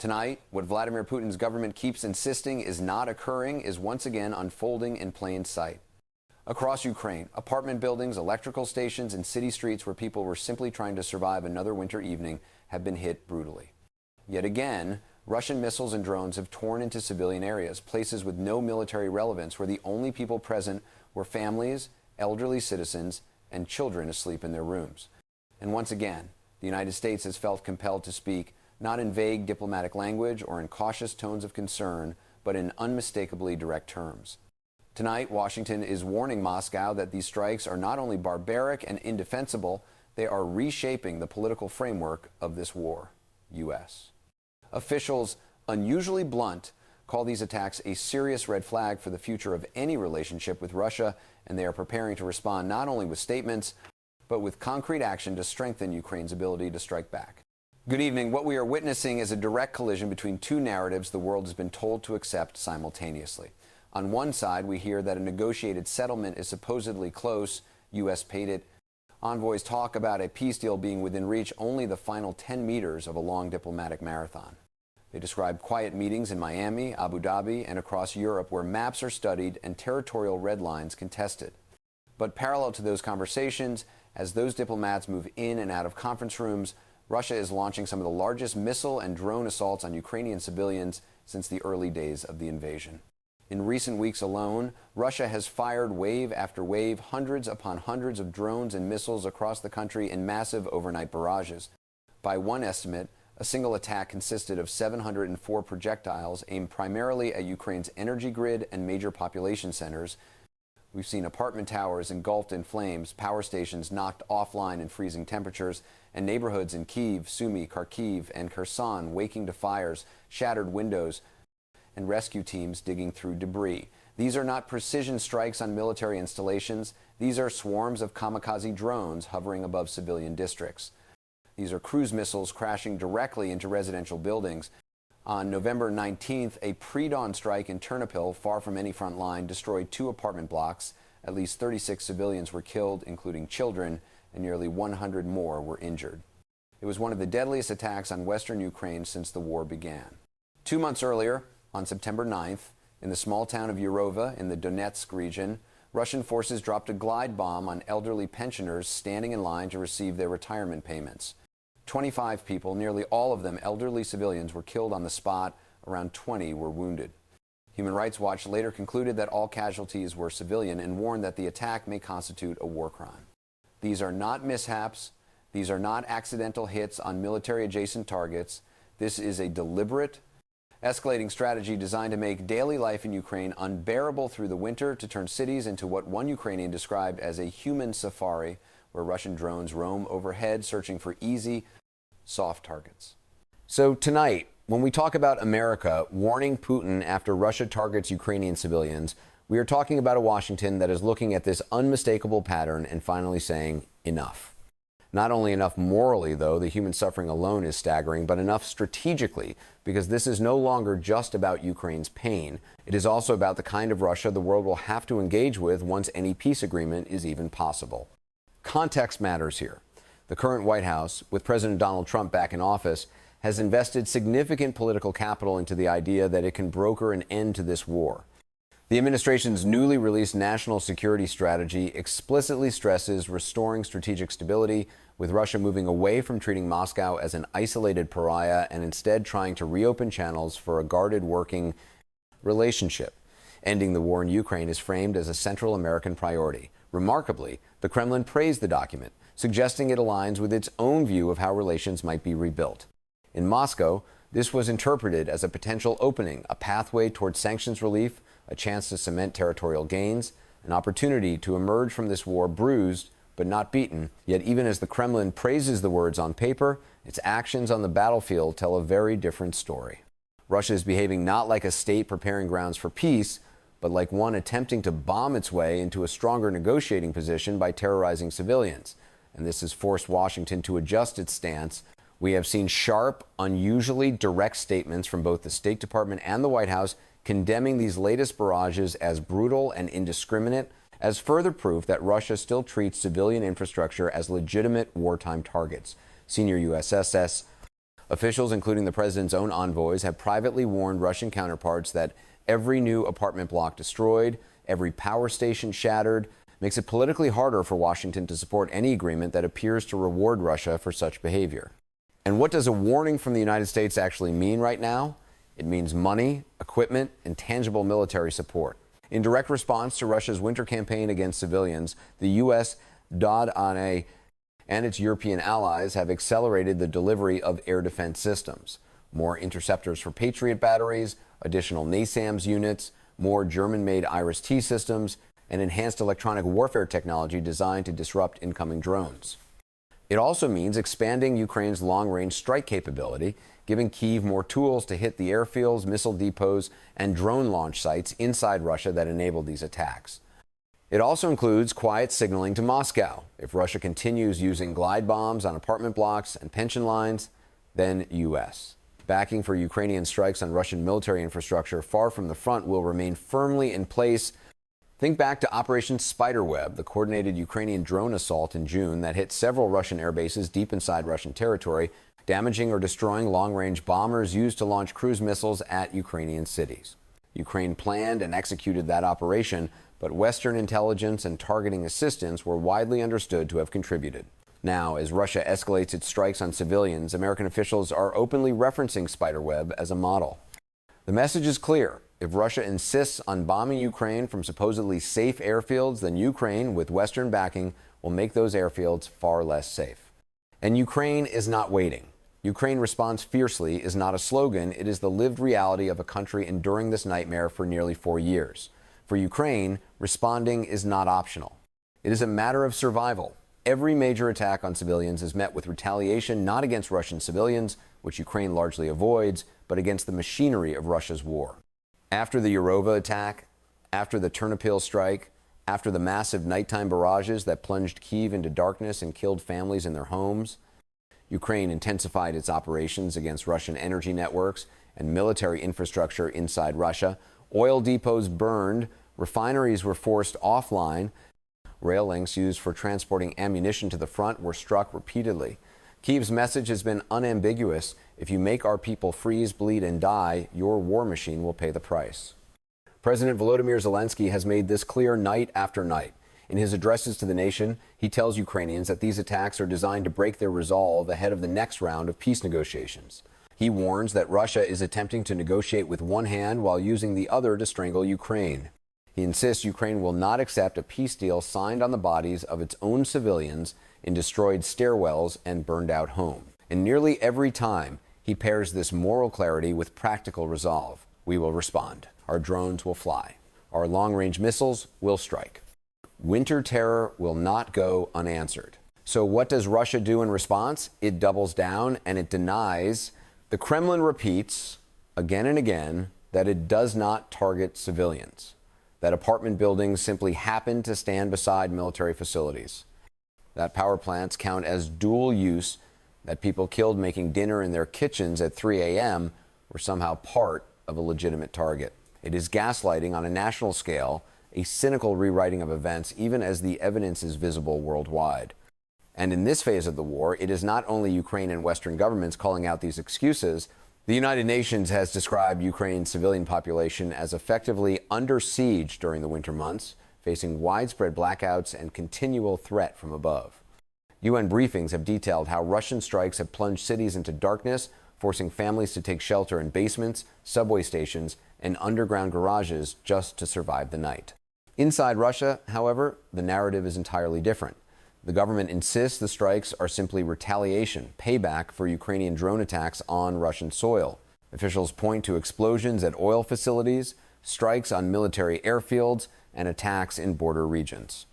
Tonight, what Vladimir Putin's government keeps insisting is not occurring is once again unfolding in plain sight. Across Ukraine, apartment buildings, electrical stations, and city streets where people were simply trying to survive another winter evening have been hit brutally. Yet again, Russian missiles and drones have torn into civilian areas, places with no military relevance where the only people present were families, elderly citizens, and children asleep in their rooms. And once again, the United States has felt compelled to speak not in vague diplomatic language or in cautious tones of concern, but in unmistakably direct terms. Tonight, Washington is warning Moscow that these strikes are not only barbaric and indefensible, they are reshaping the political framework of this war. U.S. Officials, unusually blunt, call these attacks a serious red flag for the future of any relationship with Russia, and they are preparing to respond not only with statements, but with concrete action to strengthen Ukraine's ability to strike back. Good evening. What we are witnessing is a direct collision between two narratives the world has been told to accept simultaneously. On one side, we hear that a negotiated settlement is supposedly close. U.S. paid it. Envoys talk about a peace deal being within reach, only the final 10 meters of a long diplomatic marathon. They describe quiet meetings in Miami, Abu Dhabi, and across Europe where maps are studied and territorial red lines contested. But parallel to those conversations, as those diplomats move in and out of conference rooms, Russia is launching some of the largest missile and drone assaults on Ukrainian civilians since the early days of the invasion. In recent weeks alone, Russia has fired wave after wave, hundreds upon hundreds of drones and missiles across the country in massive overnight barrages. By one estimate, a single attack consisted of 704 projectiles aimed primarily at Ukraine's energy grid and major population centers. We've seen apartment towers engulfed in flames, power stations knocked offline in freezing temperatures, and neighborhoods in Kyiv, Sumy, Kharkiv, and Kherson waking to fires, shattered windows, and rescue teams digging through debris. These are not precision strikes on military installations. These are swarms of kamikaze drones hovering above civilian districts. These are cruise missiles crashing directly into residential buildings. On November 19th, a pre-dawn strike in Ternopil, far from any front line, destroyed 2 apartment blocks. At least 36 civilians were killed, including children, and nearly 100 more were injured. It was one of the deadliest attacks on western Ukraine since the war began. 2 months earlier, on September 9th, in the small town of Urova in the Donetsk region, Russian forces dropped a glide bomb on elderly pensioners standing in line to receive their retirement payments. 25 people, nearly all of them elderly civilians, were killed on the spot. Around 20 were wounded. Human Rights Watch later concluded that all casualties were civilian and warned that the attack may constitute a war crime. These are not mishaps. These are not accidental hits on military-adjacent targets. This is a deliberate, escalating strategy designed to make daily life in Ukraine unbearable through the winter, to turn cities into what one Ukrainian described as a human safari, where Russian drones roam overhead searching for easy, soft targets. So tonight, when we talk about America warning Putin after Russia targets Ukrainian civilians, we are talking about a Washington that is looking at this unmistakable pattern and finally saying enough. Not only enough morally, though, the human suffering alone is staggering, but enough strategically, because this is no longer just about Ukraine's pain. It is also about the kind of Russia the world will have to engage with once any peace agreement is even possible. Context matters here. The current White House, with President Donald Trump back in office, has invested significant political capital into the idea that it can broker an end to this war. The administration's newly released national security strategy explicitly stresses restoring strategic stability, with Russia moving away from treating Moscow as an isolated pariah and instead trying to reopen channels for a guarded working relationship. Ending the war in Ukraine is framed as a Central American priority. Remarkably, the Kremlin praised the document, suggesting it aligns with its own view of how relations might be rebuilt. In Moscow, this was interpreted as a potential opening, a pathway towards sanctions relief, a chance to cement territorial gains, an opportunity to emerge from this war bruised but not beaten. Yet even as the Kremlin praises the words on paper, its actions on the battlefield tell a very different story. Russia is behaving not like a state preparing grounds for peace, but like one attempting to bomb its way into a stronger negotiating position by terrorizing civilians. And this has forced Washington to adjust its stance. We have seen sharp, unusually direct statements from both the State Department and the White House condemning these latest barrages as brutal and indiscriminate, as further proof that Russia still treats civilian infrastructure as legitimate wartime targets. Senior USSS Officials, including the president's own envoys, have privately warned Russian counterparts that every new apartment block destroyed, every power station shattered, makes it politically harder for Washington to support any agreement that appears to reward Russia for such behavior. And what does a warning from the United States actually mean right now? It means money, equipment, and tangible military support. In direct response to Russia's winter campaign against civilians, the U.S., DoD and its European allies have accelerated the delivery of air defense systems. More interceptors for Patriot batteries, additional NASAMS units, more German-made Iris-T systems, and enhanced electronic warfare technology designed to disrupt incoming drones. It also means expanding Ukraine's long-range strike capability, giving Kyiv more tools to hit the airfields, missile depots, and drone launch sites inside Russia that enable these attacks. It also includes quiet signaling to Moscow. If Russia continues using glide bombs on apartment blocks and pension lines, then U.S. Backing for Ukrainian strikes on Russian military infrastructure far from the front will remain firmly in place. Think back to Operation Spiderweb, the coordinated Ukrainian drone assault in June that hit several Russian air bases deep inside Russian territory, damaging or destroying long-range bombers used to launch cruise missiles at Ukrainian cities. Ukraine planned and executed that operation, but Western intelligence and targeting assistance were widely understood to have contributed. Now, as Russia escalates its strikes on civilians, American officials are openly referencing Spiderweb as a model. The message is clear. If Russia insists on bombing Ukraine from supposedly safe airfields, then Ukraine, with Western backing, will make those airfields far less safe. And Ukraine is not waiting. Ukraine responds fiercely is not a slogan. It is the lived reality of a country enduring this nightmare for nearly 4 years. For Ukraine, responding is not optional. It is a matter of survival. Every major attack on civilians is met with retaliation not against Russian civilians, which Ukraine largely avoids, but against the machinery of Russia's war. After the Urova attack, after the Ternopil strike, after the massive nighttime barrages that plunged Kyiv into darkness and killed families in their homes, Ukraine intensified its operations against Russian energy networks and military infrastructure inside Russia. Oil depots burned, refineries were forced offline, rail links used for transporting ammunition to the front were struck repeatedly. Kyiv's message has been unambiguous. If you make our people freeze, bleed, and die, your war machine will pay the price. President Volodymyr Zelensky has made this clear night after night. In his addresses to the nation, he tells Ukrainians that these attacks are designed to break their resolve ahead of the next round of peace negotiations. He warns that Russia is attempting to negotiate with one hand while using the other to strangle Ukraine. He insists Ukraine will not accept a peace deal signed on the bodies of its own civilians in destroyed stairwells and burned out homes. And nearly every time, he pairs this moral clarity with practical resolve. We will respond. Our drones will fly. Our long-range missiles will strike. Winter terror will not go unanswered. So what does Russia do in response? It doubles down and it denies. The Kremlin repeats again and again that it does not target civilians, that apartment buildings simply happen to stand beside military facilities, that power plants count as dual use, that people killed making dinner in their kitchens at 3 a.m. were somehow part of a legitimate target. It is gaslighting on a national scale, a cynical rewriting of events, even as the evidence is visible worldwide. And in this phase of the war, it is not only Ukraine and Western governments calling out these excuses. The United Nations has described Ukraine's civilian population as effectively under siege during the winter months, facing widespread blackouts and continual threat from above. UN briefings have detailed how Russian strikes have plunged cities into darkness, forcing families to take shelter in basements, subway stations, and underground garages just to survive the night. Inside Russia, however, the narrative is entirely different. The government insists the strikes are simply retaliation, payback for Ukrainian drone attacks on Russian soil. Officials point to explosions at oil facilities, strikes on military airfields, and attacks in border regions.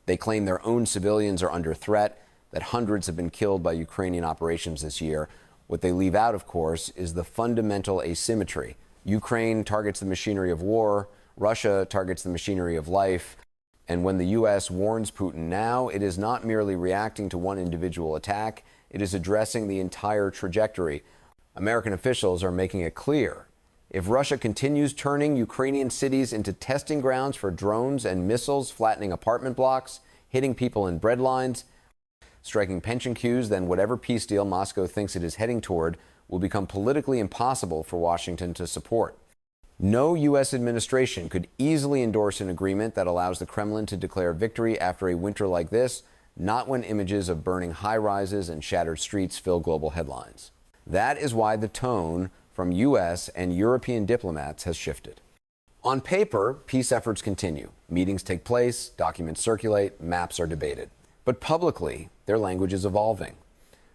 They claim their own civilians are under threat, that hundreds have been killed by Ukrainian operations this year. What they leave out, of course, is the fundamental asymmetry. Ukraine targets the machinery of war, Russia targets the machinery of life. And when the U.S. warns Putin now, it is not merely reacting to one individual attack, it is addressing the entire trajectory. American officials are making it clear. If Russia continues turning Ukrainian cities into testing grounds for drones and missiles, flattening apartment blocks, hitting people in bread lines, striking pension cues, then whatever peace deal Moscow thinks it is heading toward will become politically impossible for Washington to support. No U.S. administration could easily endorse an agreement that allows the Kremlin to declare victory after a winter like this, not when images of burning high-rises and shattered streets fill global headlines. That is why the tone from U.S. and European diplomats has shifted. On paper, peace efforts continue. Meetings take place, documents circulate, maps are debated. But publicly, their language is evolving.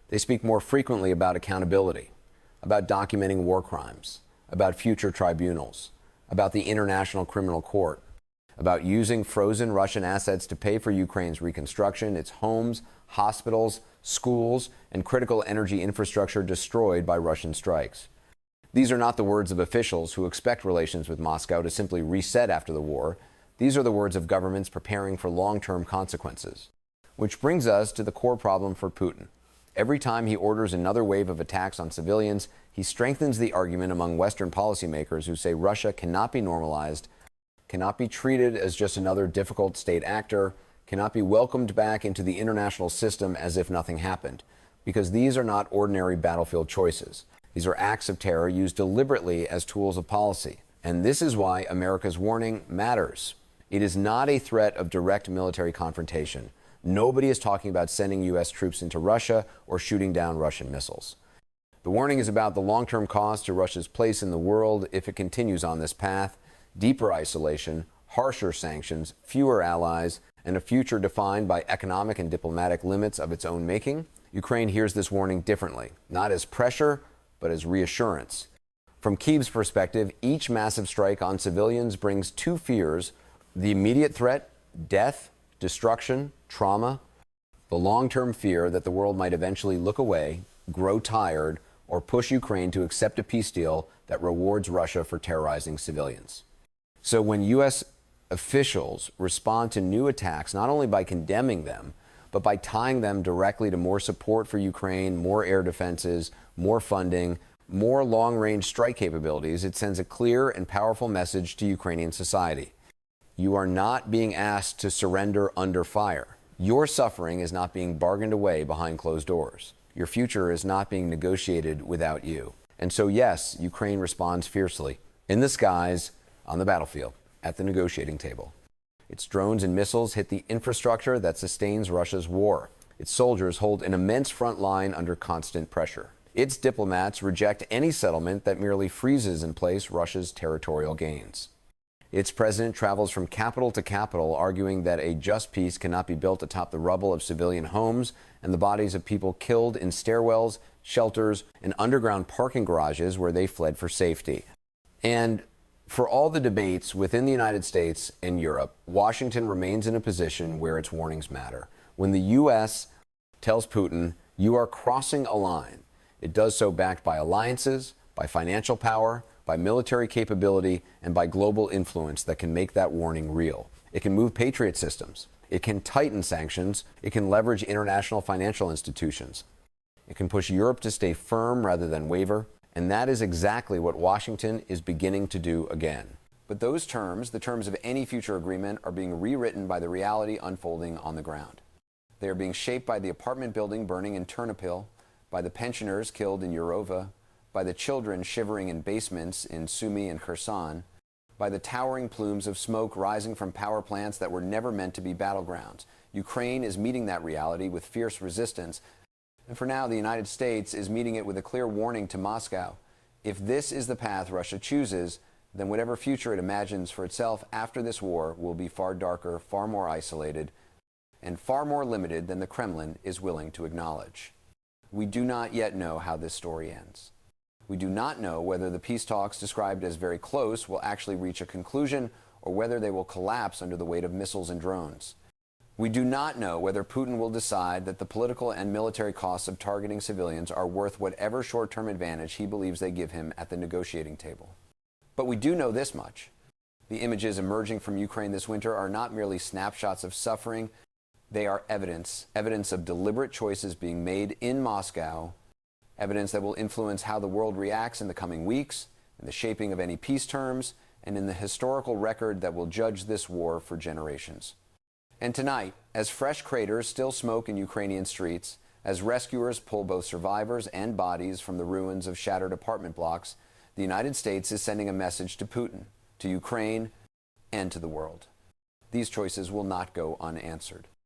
They speak more frequently about accountability, about documenting war crimes, about future tribunals, about the International Criminal Court, about using frozen Russian assets to pay for Ukraine's reconstruction, its homes, hospitals, schools, and critical energy infrastructure destroyed by Russian strikes. These are not the words of officials who expect relations with Moscow to simply reset after the war. These are the words of governments preparing for long-term consequences. Which brings us to the core problem for Putin. Every time he orders another wave of attacks on civilians, he strengthens the argument among Western policymakers who say Russia cannot be normalized, cannot be treated as just another difficult state actor, cannot be welcomed back into the international system as if nothing happened. Because these are not ordinary battlefield choices. These are acts of terror used deliberately as tools of policy. And this is why America's warning matters. It is not a threat of direct military confrontation. Nobody is talking about sending U.S. troops into Russia or shooting down Russian missiles. The warning is about the long-term cost to Russia's place in the world if it continues on this path: deeper isolation, harsher sanctions, fewer allies, and a future defined by economic and diplomatic limits of its own making. Ukraine hears this warning differently, not as pressure, but as reassurance. From Kyiv's perspective, each massive strike on civilians brings two fears: the immediate threat, death, destruction, trauma; the long-term fear that the world might eventually look away, grow tired, or push Ukraine to accept a peace deal that rewards Russia for terrorizing civilians. So when U.S. officials respond to new attacks, not only by condemning them, but by tying them directly to more support for Ukraine, more air defenses, more funding, more long-range strike capabilities, it sends a clear and powerful message to Ukrainian society. You are not being asked to surrender under fire. Your suffering is not being bargained away behind closed doors. Your future is not being negotiated without you. And so, yes, Ukraine responds fiercely, in the skies, on the battlefield, at the negotiating table. Its drones and missiles hit the infrastructure that sustains Russia's war. Its soldiers hold an immense front line under constant pressure. Its diplomats reject any settlement that merely freezes in place Russia's territorial gains. Its president travels from capital to capital, arguing that a just peace cannot be built atop the rubble of civilian homes and the bodies of people killed in stairwells, shelters, and underground parking garages where they fled for safety. And for all the debates within the United States and Europe, Washington remains in a position where its warnings matter. When the U.S. tells Putin, "You are crossing a line," it does so backed by alliances, by financial power, by military capability, and by global influence that can make that warning real. It can move Patriot systems. It can tighten sanctions. It can leverage international financial institutions. It can push Europe to stay firm rather than waver. And that is exactly what Washington is beginning to do again. But those terms, the terms of any future agreement, are being rewritten by the reality unfolding on the ground. They are being shaped by the apartment building burning in Ternopil, by the pensioners killed in Urova, by the children shivering in basements in Sumy and Kherson, by the towering plumes of smoke rising from power plants that were never meant to be battlegrounds. Ukraine is meeting that reality with fierce resistance. And for now, the United States is meeting it with a clear warning to Moscow. If this is the path Russia chooses, then whatever future it imagines for itself after this war will be far darker, far more isolated, and far more limited than the Kremlin is willing to acknowledge. We do not yet know how this story ends. We do not know whether the peace talks described as very close will actually reach a conclusion, or whether they will collapse under the weight of missiles and drones. We do not know whether Putin will decide that the political and military costs of targeting civilians are worth whatever short-term advantage he believes they give him at the negotiating table. But we do know this much. The images emerging from Ukraine this winter are not merely snapshots of suffering. They are evidence of deliberate choices being made in Moscow, evidence that will influence how the world reacts in the coming weeks, in the shaping of any peace terms, and in the historical record that will judge this war for generations. And tonight, as fresh craters still smoke in Ukrainian streets, as rescuers pull both survivors and bodies from the ruins of shattered apartment blocks, the United States is sending a message to Putin, to Ukraine, and to the world. These choices will not go unanswered.